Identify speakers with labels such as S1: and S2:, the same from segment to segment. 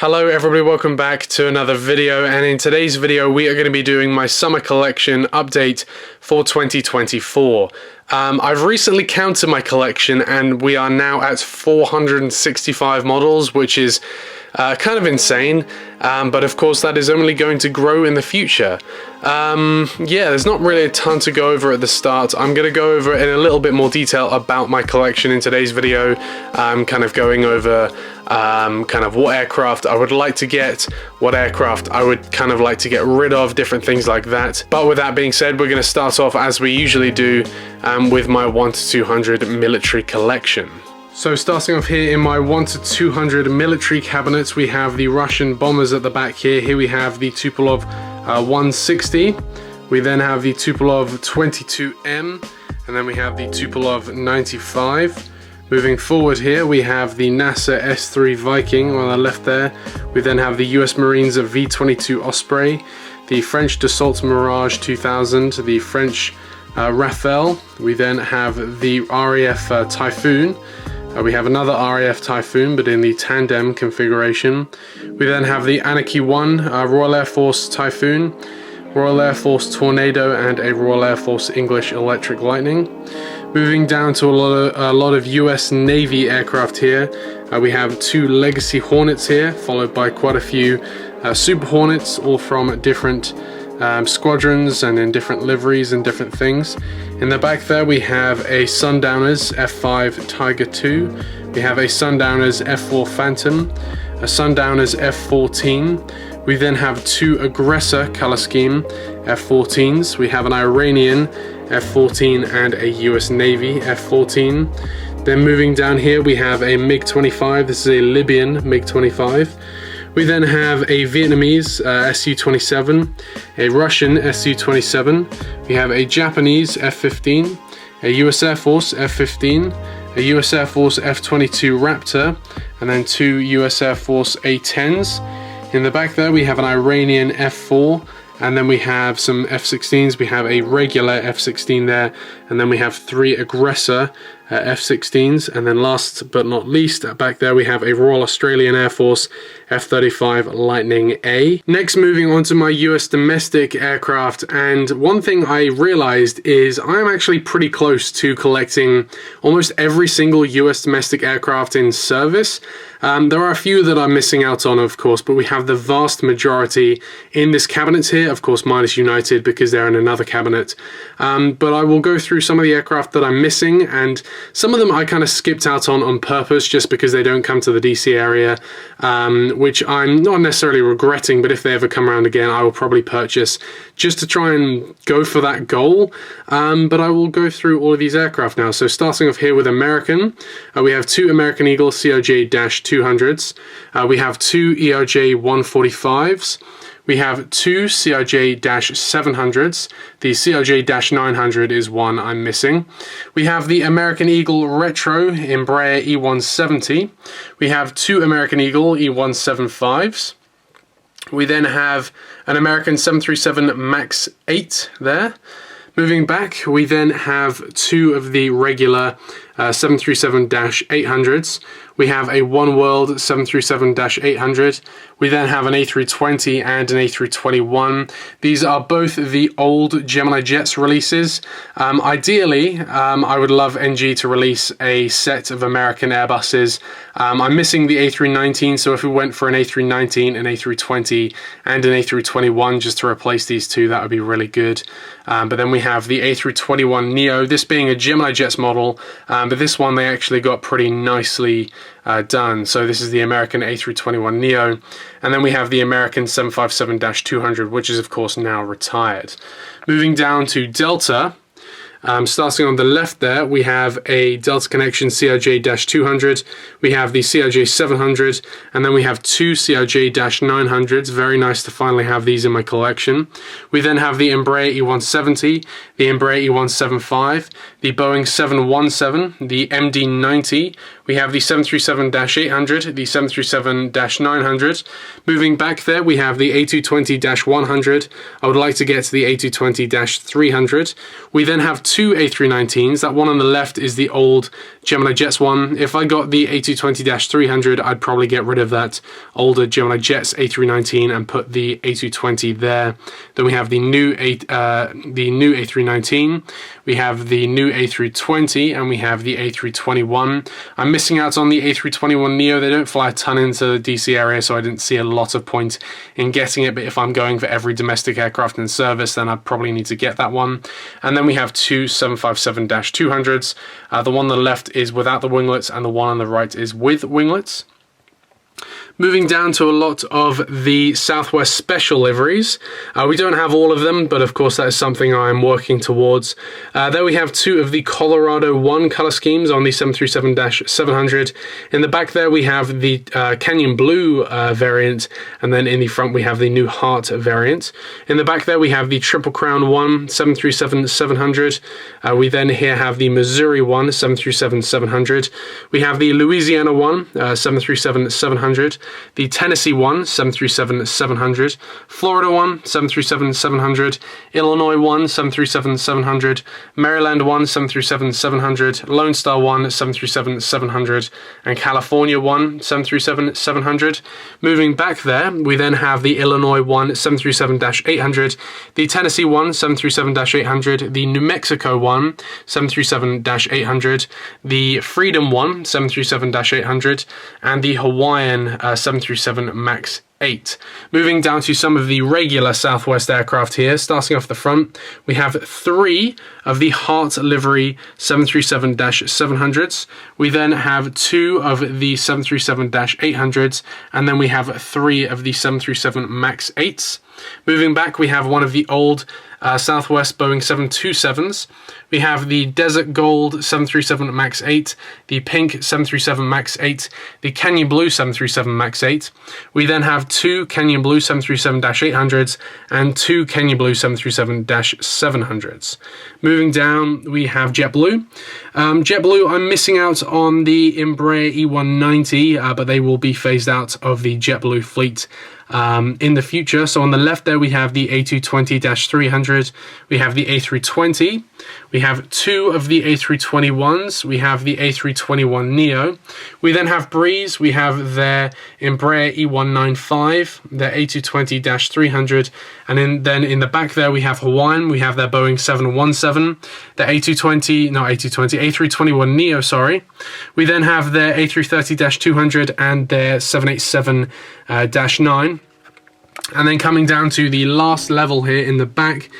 S1: Hello everybody, welcome back to another video, and in today's video we are going to be doing my summer collection update for 2024. I've recently counted my collection and we are now at 465 models, which is kind of insane, but of course that is only going to grow in the future. Yeah, there's not really a ton to go over at the start. I'm going to go over in a little bit more detail about my collection in today's video, kind of going over kind of what aircraft I would like to get, what aircraft I would kind of like to get rid of, different things like that. But with that being said, we're going to start off as we usually do with my 1 to 200 military collection. So starting off here in my 1 to 200 military cabinets, we have the Russian bombers at the back here. Here we have the Tupolev 160. We then have the Tupolev 22M, and then we have the Tupolev 95. Moving forward here, we have the NASA S3 Viking on the left there. We then have the US Marines V-22 Osprey, the French Dassault Mirage 2000, the French Rafale. We then have the RAF Typhoon. We have another RAF Typhoon, but in the tandem configuration. We then have the Anarchy 1 Royal Air Force Typhoon, Royal Air Force Tornado, and a Royal Air Force English Electric Lightning. Moving down to a lot of US Navy aircraft here. We have 2 Legacy Hornets here, followed by quite a few Super Hornets, all from different squadrons and in different liveries and different things. In the back there we have a Sundowners F5 Tiger II. We have a Sundowners F4 Phantom, a Sundowners F14. We then have 2 Aggressor color scheme F14s. We have an Iranian F14 and a US Navy F14. Then moving down here we have a MiG-25. This is a Libyan MiG-25. We then have a Vietnamese Su-27, a Russian Su-27. We have a Japanese F-15, a US Air Force F-15, a US Air Force F-22 Raptor, and then 2 US Air Force A-10s. In the back there we have an Iranian F-4, and then we have some F-16s. We have a regular F-16 there, and then we have 3 Aggressor F-16s, and then last but not least, back there we have a Royal Australian Air Force F-35 Lightning A. Next, moving on to my US domestic aircraft, and one thing I realized is I'm actually pretty close to collecting almost every single US domestic aircraft in service. There are a few that I'm missing out on, of course, but we have the vast majority in this cabinet here, of course minus United because they're in another cabinet. But I will go through some of the aircraft that I'm missing, and some of them I kind of skipped out on purpose just because they don't come to the DC area, which I'm not necessarily regretting, but if they ever come around again, I will probably purchase just to try and go for that goal. But I will go through all of these aircraft now. So starting off here with American, we have 2 American Eagle CRJ-200s. We have 2 ERJ-145s. We have 2 CRJ-700s. The CRJ-900 is one I'm missing. We have the American Eagle Retro Embraer E170. We have 2 American Eagle E175s. We then have an American 737 MAX 8 there. Moving back, we then have 2 of the regular 737-800s. We have a Oneworld 737-800. We then have an A320 and an A321. These are both the old Gemini Jets releases. Ideally, I would love NG to release a set of American Airbuses. I'm missing the A319, so if we went for an A319, an A320, and an A321 just to replace these 2, that would be really good. But then we have the A321neo, this being a Gemini Jets model, but this one they actually got pretty nicely done. So this is the American A321neo, and then we have the American 757-200, which is of course now retired. Moving down to Delta, starting on the left there, we have a Delta Connection CRJ-200, we have the CRJ-700, and then we have 2 CRJ-900s. Very nice to finally have these in my collection. We then have the Embraer E170, the Embraer E175, the Boeing 717, the MD-90, we have the 737-800, the 737-900. Moving back there, we have the A220-100. I would like to get to the A220-300. We then have 2 A319s. That one on the left is the old Gemini Jets one. If I got the A220-300, I'd probably get rid of that older Gemini Jets A319 and put the A220 there. Then we have the new A319, we have the new A320, and we have the A321. I'm missing out on the A321neo. They don't fly a ton into the DC area, so I didn't see a lot of point in getting it, but if I'm going for every domestic aircraft in service, then I probably need to get that one. And then we have two 757-200s. The one on the left is without the winglets, and the one on the right is with winglets. Moving down to a lot of the Southwest special liveries. We don't have all of them, but of course that is something I'm working towards. There we have two of the Colorado 1 color schemes on the 737-700. In the back there we have the Canyon Blue variant, and then in the front we have the New Heart variant. In the back there we have the Triple Crown 1 737-700. We then here have the Missouri 1 737-700. We have the Louisiana 1 737-700. The Tennessee 1 737-700, Florida 1 737-700, Illinois 1 737-700, Maryland 1 737-700, Lone Star 1 737-700, and California 1 737-700. Moving back there, we then have the Illinois 1 737-800, the Tennessee 1 737-800, the New Mexico 1 737-800, the Freedom 1 737-800, and the Hawaiian 737 MAX 8. Moving down to some of the regular Southwest aircraft here, starting off the front, we have three of the Heart livery 737-700s. We then have two of the 737-800s, and then we have three of the 737 MAX 8s. Moving back, we have one of the old Southwest Boeing 727s. We have the Desert Gold 737 MAX 8, the Pink 737 MAX 8, the Canyon Blue 737 MAX 8. We then have two Canyon Blue 737-800s and two Canyon Blue 737-700s. Moving down, we have JetBlue. JetBlue, I'm missing out on the Embraer E190, but they will be phased out of the JetBlue fleet in the future. So on the left there we have the A220-300, we have the A320, we have two of the A321s, we have the A321neo, we then have Breeze, we have their Embraer E195, their A220-300, and then in the back there we have Hawaiian, we have their Boeing 717, the A321neo, sorry. We then have their A330-200 and their 787-9. And then coming down to the last level here in the back,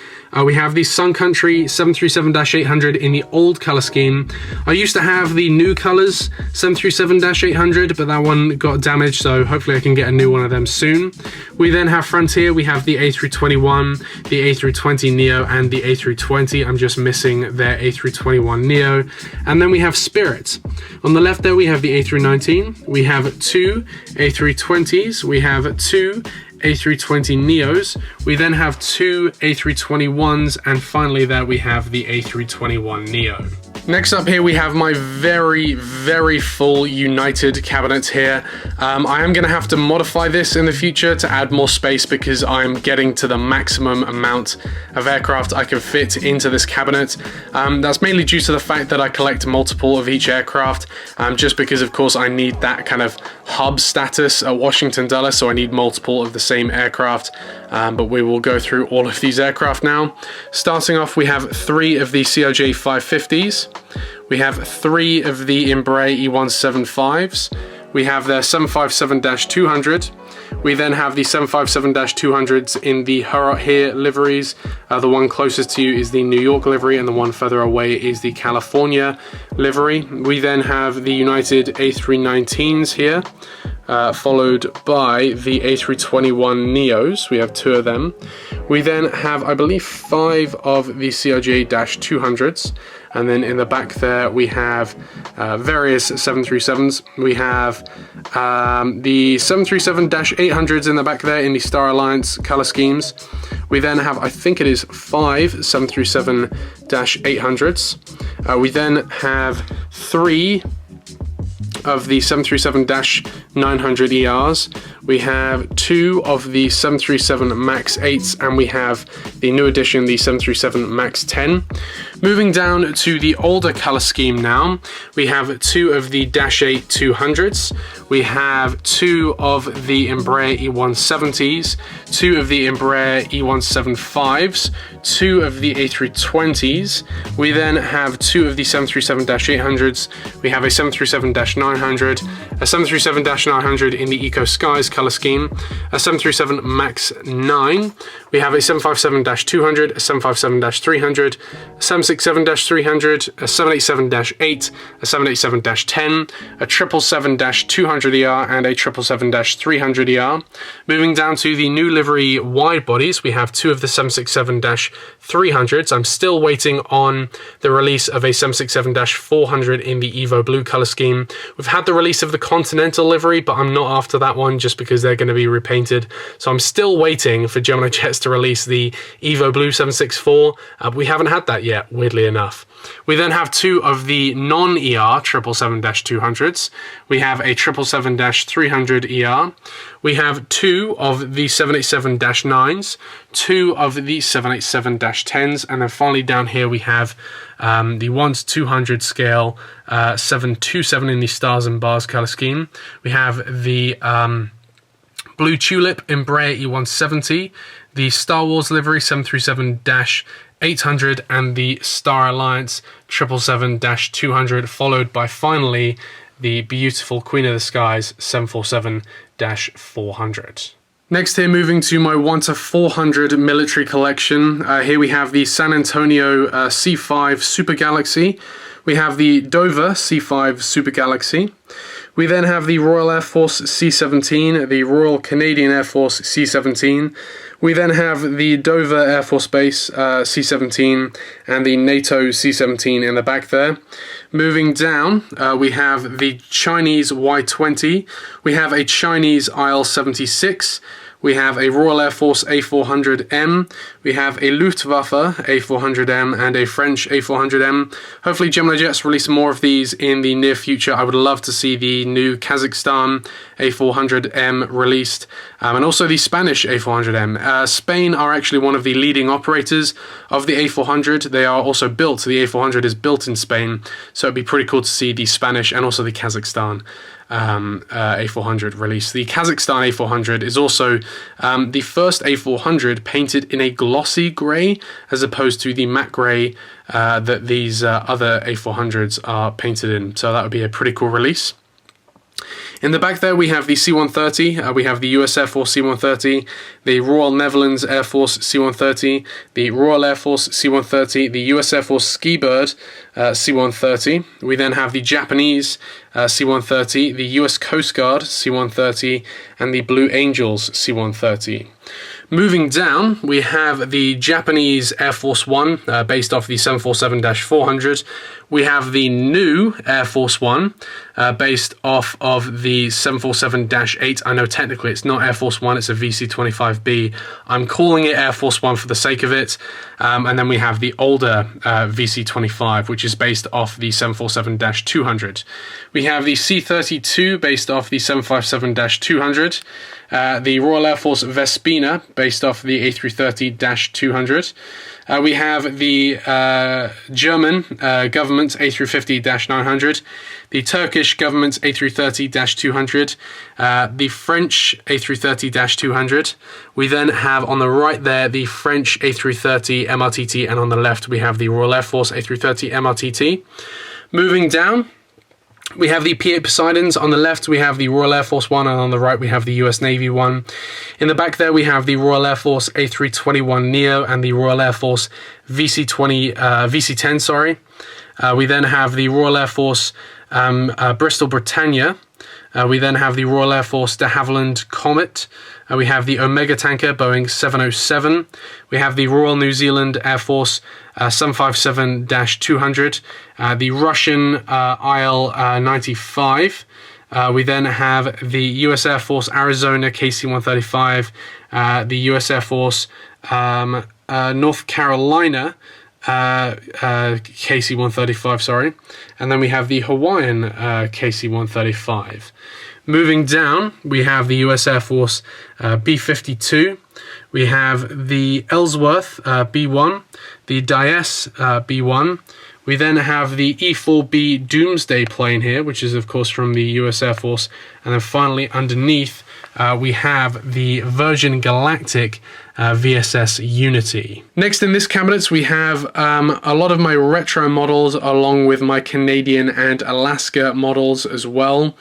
S1: we have the Sun Country 737-800 in the old color scheme. I used to have the new colors 737-800, but that one got damaged, so hopefully I can get a new one of them soon. We then have Frontier, we have the A321, the A320neo, and the A320. I'm just missing their A321neo. And then we have Spirit. On the left there we have the A319, we have two A320s, we have two A320neos, we then have two A321s, and finally there we have the A321neo. Next up here we have my very, very full United cabinet here. I am going to have to modify this in the future to add more space because I'm getting to the maximum amount of aircraft I can fit into this cabinet. That's mainly due to the fact that I collect multiple of each aircraft, just because of course I need that kind of hub status at Washington Dulles, so I need multiple of the same aircraft. But we will go through all of these aircraft now. Starting off, we have three of the CRJ 550s. We have three of the Embraer E175s. We have their 757-200. We then have the 757-200s in the here liveries. The one closest to you is the New York livery, and the one further away is the California livery. We then have the United A319s here, followed by the A321neos. We have two of them. We then have, I believe, five of the CRJ-200s. And then in the back there, we have various 737s. We have the 737-800s in the back there in the Star Alliance color schemes. We then have, I think it is 5 737-800s. We then have 3 of the 737-900s 900 ERs. We have 2 of the 737 MAX 8s, and we have the new edition, the 737 MAX 10. Moving down to the older color scheme now, we have 2 of the Dash 8 200s. We have 2 of the Embraer E170s, 2 of the Embraer E175s, 2 of the A320s. We then have 2 of the 737-800s. We have a 737-900, a 737-900 in the Eco Skies color scheme, a 737 MAX 9. We have a 757-200, a 757-300, a 767-300, a 787-8, a 787-10, a 777-200ER, and a 777-300ER. Moving down to the new livery wide bodies, we have 2 of the 767-300s. I'm still waiting on the release of a 767-400 in the Evo Blue color scheme. We've had the release of the Continental livery, but I'm not after that one just because they're going to be repainted. So I'm still waiting for Gemini Jets to release the Evo Blue 764. We haven't had that yet, weirdly enough. We then have 2 of the non-ER 777-200s. We have a 777-300ER. We have 2 of the 787-9s, 2 of the 787-10s, and then finally down here we have the 1 to 200 scale 727 in the Stars and Bars color scheme. We have the Blue Tulip Embraer E170, the Star Wars livery 737-800, and the Star Alliance 777-200, followed by finally the beautiful Queen of the Skies 747-400. Next here, moving to my 1 to 400 military collection. Here we have the San Antonio C5 Super Galaxy. We have the Dover C5 Super Galaxy. We then have the Royal Air Force C-17, the Royal Canadian Air Force C-17. We then have the Dover Air Force Base C-17 and the NATO C-17 in the back there. Moving down, we have the Chinese Y-20. We have a Chinese IL-76. We have a Royal Air Force A400M, we have a Luftwaffe A400M, and a French A400M. Hopefully Gemini Jets release more of these in the near future. I would love to see the new Kazakhstan A400M released, and also the Spanish A400M. Spain are actually one of the leading operators of the A400. They are also built, the A400 is built in Spain, so it'd be pretty cool to see the Spanish and also the Kazakhstan A400 release. The Kazakhstan A400 is also the first A400 painted in a glossy grey as opposed to the matte grey that these other A400s are painted in. So that would be a pretty cool release. In the back there we have the C-130, we have the US Air Force C-130, the Royal Netherlands Air Force C-130, the Royal Air Force C-130, the US Air Force Skybird C-130. We then have the Japanese C-130, the US Coast Guard C-130, and the Blue Angels C-130. Moving down, we have the Japanese Air Force One, based off the 747-400. We have the new Air Force One, based off of the 747-8. I know technically it's not Air Force One, it's a VC-25B. I'm calling it Air Force One for the sake of it. And then we have the older VC-25, which is based off the 747-200. We have the C-32, based off the 757-200. The Royal Air Force Vespina, based off the A330-200. We have the German government's A350-900, the Turkish government's A330-200, the French A330-200. We then have on the right there the French A330 MRTT, and on the left we have the Royal Air Force A330 MRTT. Moving down, we have the P-8 Poseidons. On the left we have the Royal Air Force One, and on the right we have the US Navy one. In the back there we have the Royal Air Force A321neo and the Royal Air Force VC-10, sorry. We then have the Royal Air Force Bristol Britannia. We then have the Royal Air Force de Havilland Comet. We have the Omega tanker Boeing 707. We have the Royal New Zealand Air Force 757-200. The Russian IL-95. We then have the US Air Force Arizona KC-135. The US Air Force North Carolina KC-135, sorry. And then we have the Hawaiian KC-135. Moving down, we have the US Air Force B-52. We have the Ellsworth B-1, the Diess B-1. We then have the E-4B Doomsday plane here, which is of course from the US Air Force. And then finally underneath, we have the Virgin Galactic VSS Unity. Next in this cabinet, we have a lot of my retro models along with my Canadian and Alaska models as well.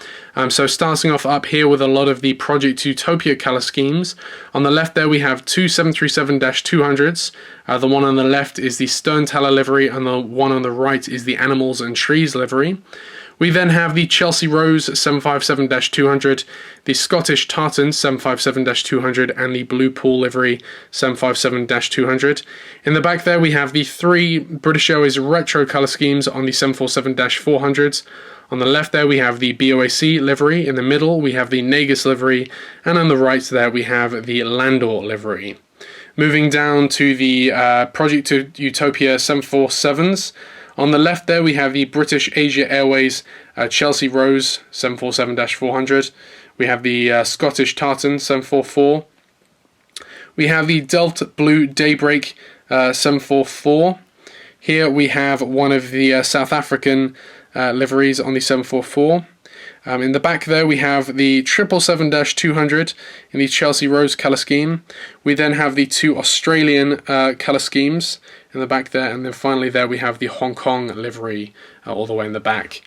S1: So starting off up here with a lot of the Project Utopia color schemes. On the left there we have two 737-200s. The one on the left is the Stern Teller livery and the one on the right is the Animals and Trees livery. We then have the Chelsea Rose 757-200, the Scottish Tartan 757-200, and the Blue Pool livery 757-200. In the back there we have the three British Airways retro colour schemes on the 747-400s. On the left there we have the BOAC livery, in the middle we have the Negus livery, and on the right there we have the Landor livery. Moving down to the Project Utopia 747s. On the left there we have the British Asia Airways Chelsea Rose 747-400. We have the Scottish Tartan 744. We have the Delft Blue Daybreak 744. Here we have one of the South African liveries on the 744. In the back there we have the 777-200 in the Chelsea Rose colour scheme. We then have the two Australian colour schemes in the back there, and then finally there we have the Hong Kong livery all the way in the back.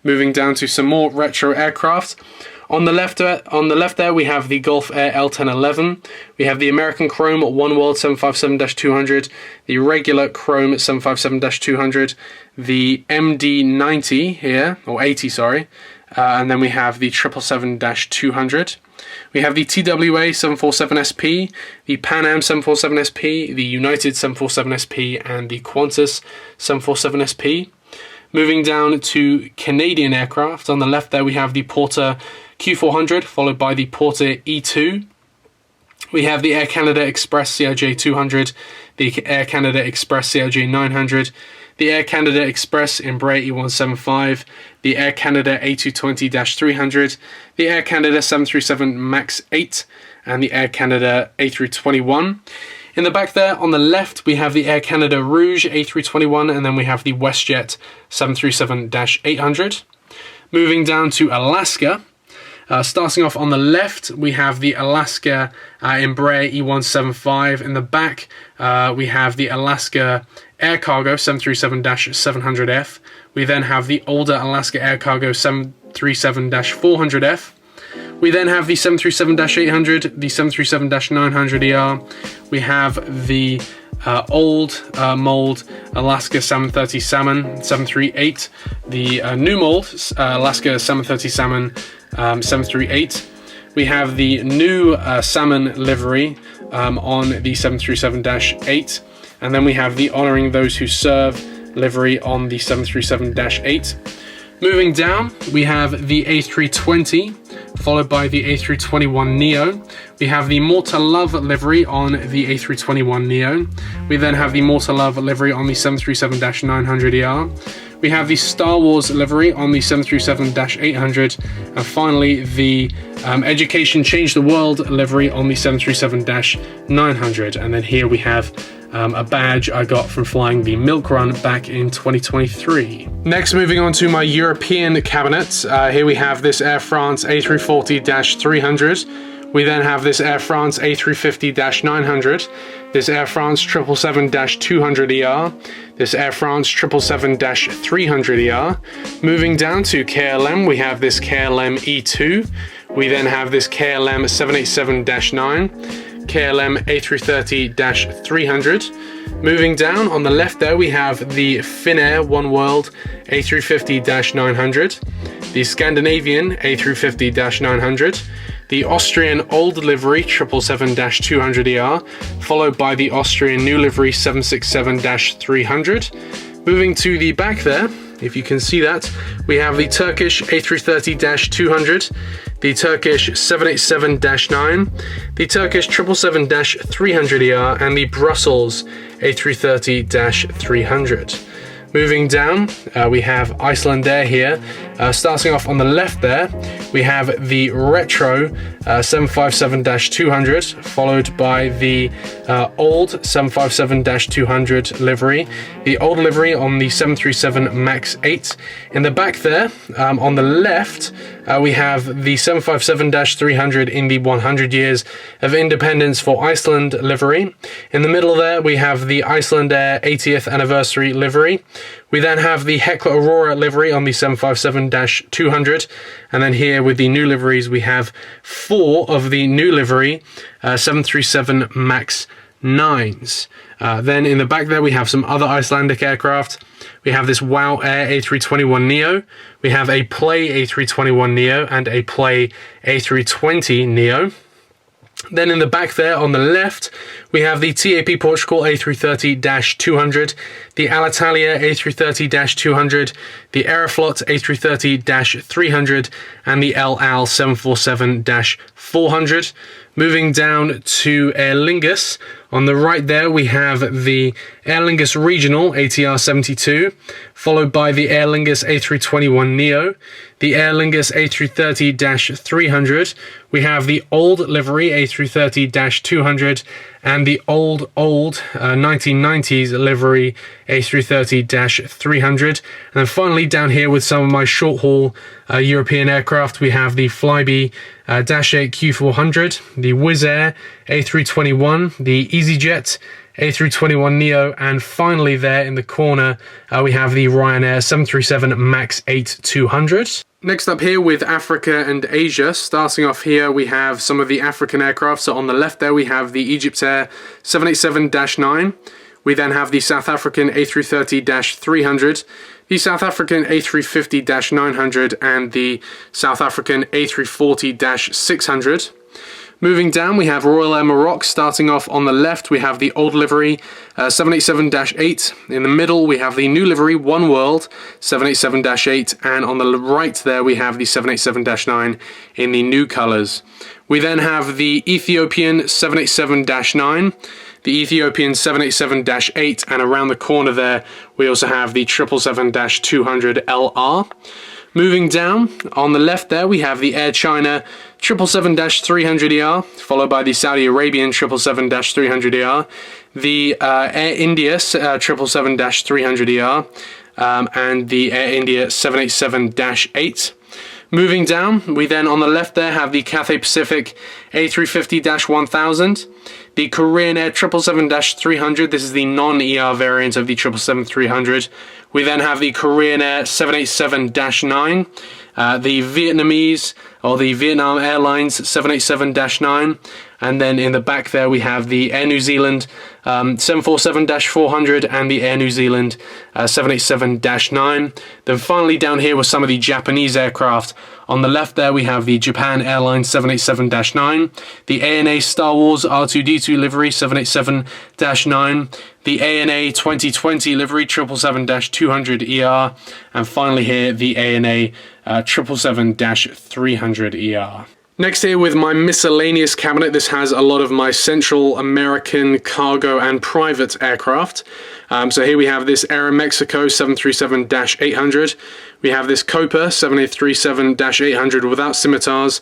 S1: Moving down to some more retro aircraft. On the left there we have the Gulf Air L1011. We have the American Chrome One World 757-200, the regular Chrome 757-200, the MD-90 here, or 80 sorry, and then we have the 777-200. We have the TWA 747SP, the Pan Am 747SP, the United 747SP, and the Qantas 747SP. Moving down to Canadian aircraft, on the left there we have the Porter Q400, followed by the Porter E2. We have the Air Canada Express CRJ 200, the Air Canada Express CRJ 900, the Air Canada Express Embraer E175, the Air Canada A220-300, the Air Canada 737 MAX 8, and the Air Canada A321. In the back there, on the left, we have the Air Canada Rouge A321, and then we have the WestJet 737-800. Moving down to Alaska. Starting off on the left, we have the Alaska Embraer E175. In the back, we have the Alaska Air Cargo 737-700F. We then have the older Alaska Air Cargo 737-400F. We then have the 737-800, the 737-900ER. We have the old mold Alaska Salmon 30 Salmon 738, the new mold Alaska Salmon 30 Salmon 738. We have the new Salmon livery on the 737-8, and then we have the Honoring Those Who Serve livery on the 737-8. Moving down, we have the A320, followed by the A321neo. We have the More to Love livery on the A321neo. We then have the More to Love livery on the 737-900ER. We have the Star Wars livery on the 737-800. And finally, the Education Change the World livery on the 737-900. And then here we have a badge I got from flying the Milk Run back in 2023. Next, moving on to my European cabinets. Here we have this Air France A340-300. We then have this Air France A350-900, this Air France 777-200ER, this Air France 777-300ER. Moving down to KLM, we have this KLM E2. We then have this KLM 787-9. KLM A330-300. Moving down on the left there we have the Finnair One World A350-900, the Scandinavian A350-900, the Austrian Old Livery 777-200ER, followed by the Austrian New Livery 767-300. Moving to the back there, if you can see that, we have the Turkish A330-200, the Turkish 787-9, the Turkish 777-300ER, and the Brussels A330-300. Moving down, we have Icelandair here. Starting off on the left there, we have the retro 757-200, followed by the old 757-200 livery. The old livery on the 737 MAX 8. In the back there, on the left, we have the 757-300 in the 100 years of independence for Iceland livery. In the middle there, we have the Icelandair 80th anniversary livery. We then have the Hekla Aurora livery on the 757-200. And then here with the new liveries, we have 4 of the new livery 737 MAX 9s. Then in the back there, we have some other Icelandic aircraft. We have this WOW Air A321neo. We have a Play A321neo and a Play A320neo. Then in the back there on the left, we have the TAP Portugal A330-200, the Alitalia A330-200, the Aeroflot A330-300, and the El Al 747-400. Moving down to Aer Lingus, on the right there we have the Aer Lingus Regional ATR 72, followed by the Aer Lingus A321neo, the Aer Lingus A330-300, we have the old livery A330-200, and the old 1990s livery A330-300. And then finally down here with some of my short-haul European aircraft, we have the Flybe -8 Q400, the Wizz Air A321, the EasyJet A321neo, and finally there in the corner we have the Ryanair 737 MAX 8 200. Next up here with Africa and Asia, starting off here we have some of the African aircraft. So on the left there we have the Egyptair 787-9. We then have the South African A330-300, the South African A350-900, and the South African A340-600. Moving down, we have Royal Air Maroc. Starting off on the left, we have the old livery 787-8. In the middle, we have the new livery One World 787-8. And on the right there, we have the 787-9 in the new colors. We then have the Ethiopian 787-9, the Ethiopian 787-8, and around the corner there, we also have the 777-200 LR. Moving down, on the left there, we have the Air China 777-300ER, followed by the Saudi Arabian 777-300ER, the Air India 777-300ER, and the Air India 787-8. Moving down, we then on the left there have the Cathay Pacific A350-1000, the Korean Air 777-300, this is the non-ER variant of the 777-300. We then have the Korean Air 787-9, the Vietnamese, or the Vietnam Airlines 787-9, and then in the back there we have the Air New Zealand 747-400 and the Air New Zealand 787-9. Then finally down here with some of the Japanese aircraft. On the left there we have the Japan Airlines 787-9, the ANA Star Wars R2-D2 livery 787-9, the ANA 2020 livery 777-200ER, and finally here the ANA 777-300ER. Next here with my miscellaneous cabinet, this has a lot of my Central American cargo and private aircraft. So here we have this Aeromexico 737-800. We have this Copa 737-800 without scimitars.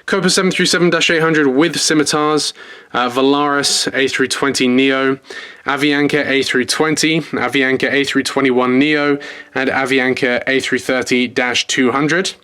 S1: Copa 737-800 with scimitars. Volaris A320neo. Avianca A320. Avianca A321neo. And Avianca A330-200.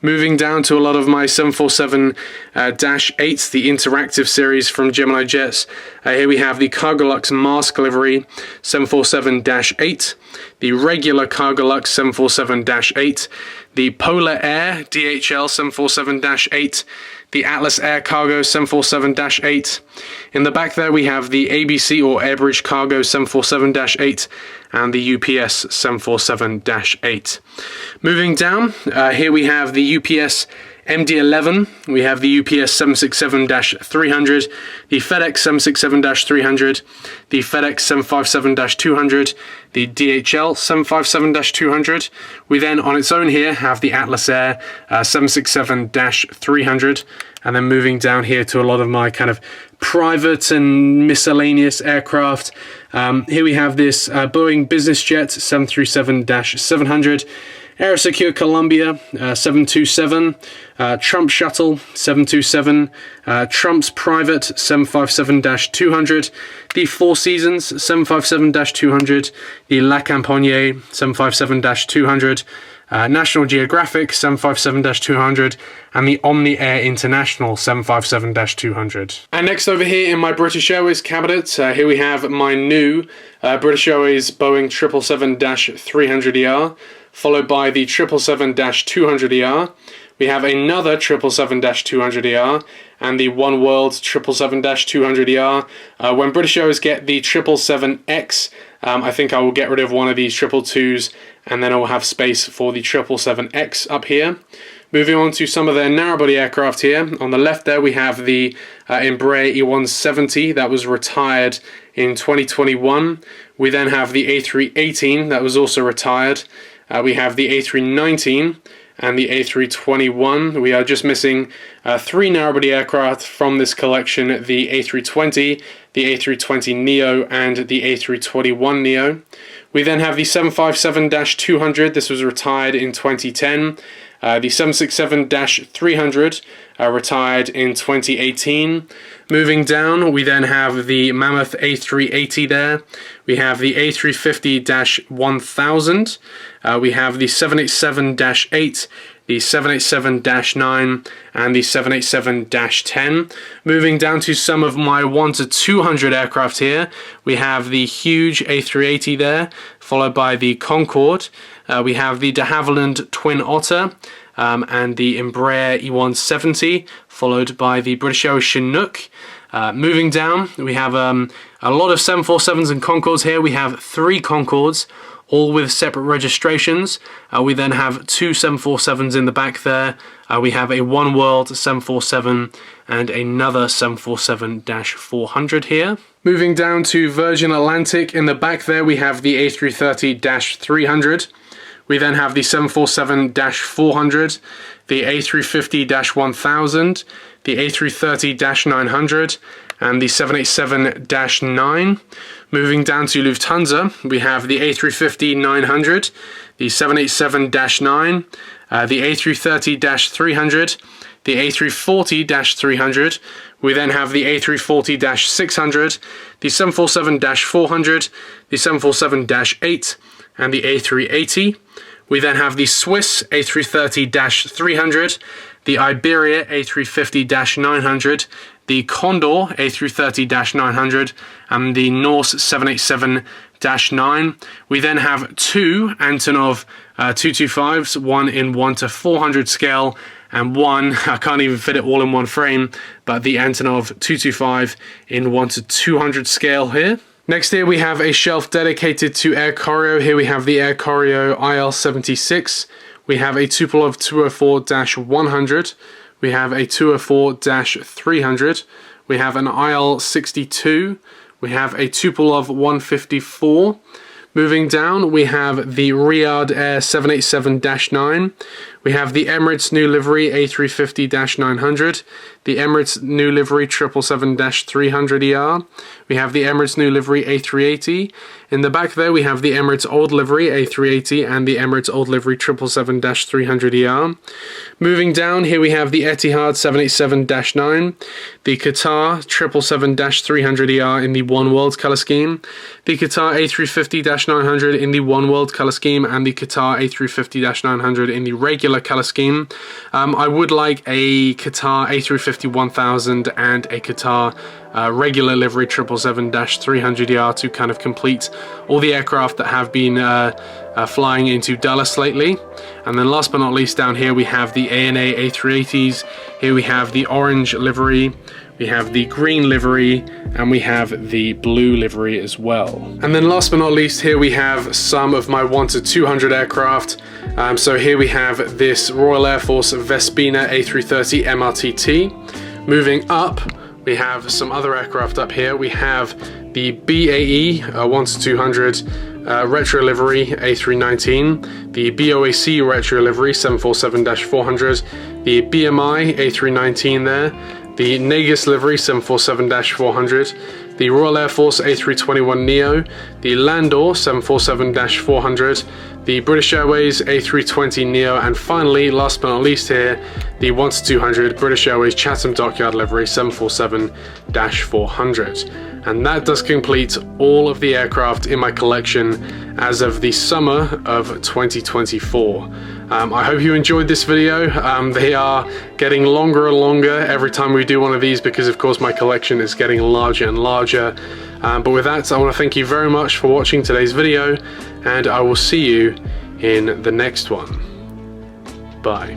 S1: Moving down to a lot of my 747-8s, the interactive series from Gemini Jets. Here we have the Cargolux Mask livery 747-8, the regular Cargolux 747-8, the Polar Air DHL 747-8, the Atlas Air Cargo 747-8. In the back there we have the ABC or Airbridge Cargo 747-8 and the UPS 747-8. Moving down, here we have the UPS MD-11, we have the UPS 767-300, the FedEx 767-300, the FedEx 757-200, the DHL 757-200. We then, on its own here, have the Atlas Air 767-300, and then moving down here to a lot of my kind of private and miscellaneous aircraft. Here we have this Boeing Business Jet 737-700, Aerosecure Columbia 727, Trump Shuttle 727, Trump's Private 757-200, the Four Seasons 757-200, the La Campagne 757-200, National Geographic 757-200, and the Omni Air International 757-200. And next over here in my British Airways cabinet, here we have my new British Airways Boeing 777-300ER, followed by the 777-200ER. We have another 777-200ER and the One World 777-200ER. When British Airways get the 777X, I think I will get rid of one of these 222s, and then I will have space for the 777X up here. Moving on to some of their narrowbody aircraft here. On the left there we have the Embraer E170 that was retired in 2021. We then have the A318 that was also retired. We have the A319 and the A321. We are just missing 3 narrowbody aircraft from this collection: the A320, the A320neo, and the A321neo. We then have the 757-200. This was retired in 2010. The 767-300 retired in 2018. Moving down, we then have the Mammoth A380 there. We have the A350-1000. We have the 787-8, the 787-9, and the 787-10. Moving down to some of my 1 to 200 aircraft here, we have the huge A380 there, followed by the Concorde. We have the de Havilland Twin Otter, and the Embraer E170, followed by the British Airways Chinook. Moving down, we have a lot of 747s and Concordes here. We have 3 Concordes, all with separate registrations. We then have 2 747s in the back there. We have a One World 747 and another 747-400 here. Moving down to Virgin Atlantic, in the back there we have the A330-300. We then have the 747-400, the A350-1000, the A330-900, and the 787-9. Moving down to Lufthansa, we have the A350-900, the 787-9, the A330-300, the A340-300. We then have the A340-600, the 747-400, the 747-8, and the A380. We then have the Swiss A330-300, the Iberia A350-900, the Condor A330-900, and the Norse 787-9. We then have 2 Antonov 225s, one in 1 to 400 scale, and one, I can't even fit it all in one frame, but the Antonov 225 in 1 to 200 scale here. Next here we have a shelf dedicated to Air Koryo. Here we have the Air Koryo IL-76. We have a Tupolev 204-100. We have a 204-300. We have an IL-62. We have a Tupolev 154. Moving down, we have the Riyadh Air 787-9. We have the Emirates new livery A350-900, the Emirates new livery 777-300ER. We have the Emirates new livery A380. In the back there, we have the Emirates old livery A380 and the Emirates old livery 777-300ER. Moving down, here we have the Etihad 787-9, the Qatar 777-300ER in the One World colour scheme, the Qatar A350-900 in the One World colour scheme, and the Qatar A350-900 in the regular colour scheme. I would like a Qatar A350-1000 and a Qatar regular livery 777-300ER to kind of complete all the aircraft that have been flying into Dulles lately. And then last but not least, down here we have the ANA A380s. Here we have the orange livery, we have the green livery, and we have the blue livery as well. And then last but not least, here we have some of my 1 to 200 aircraft. So here we have this Royal Air Force Vespina A330 MRTT. Moving up, we have some other aircraft up here. We have the BAE 1-200 retro livery A319, the BOAC retro livery 747-400, the BMI A319 there, the Nagus livery 747-400, the Royal Air Force A321neo, the Landor 747-400, the British Airways A320neo, and finally, last but not least here, the 1-200 British Airways Chatham Dockyard livery 747-400. And that does complete all of the aircraft in my collection as of the summer of 2024. I hope you enjoyed this video. They are getting longer and longer every time we do one of these because of course my collection is getting larger and larger. But with that, I want to thank you very much for watching today's video, and I will see you in the next one. Bye.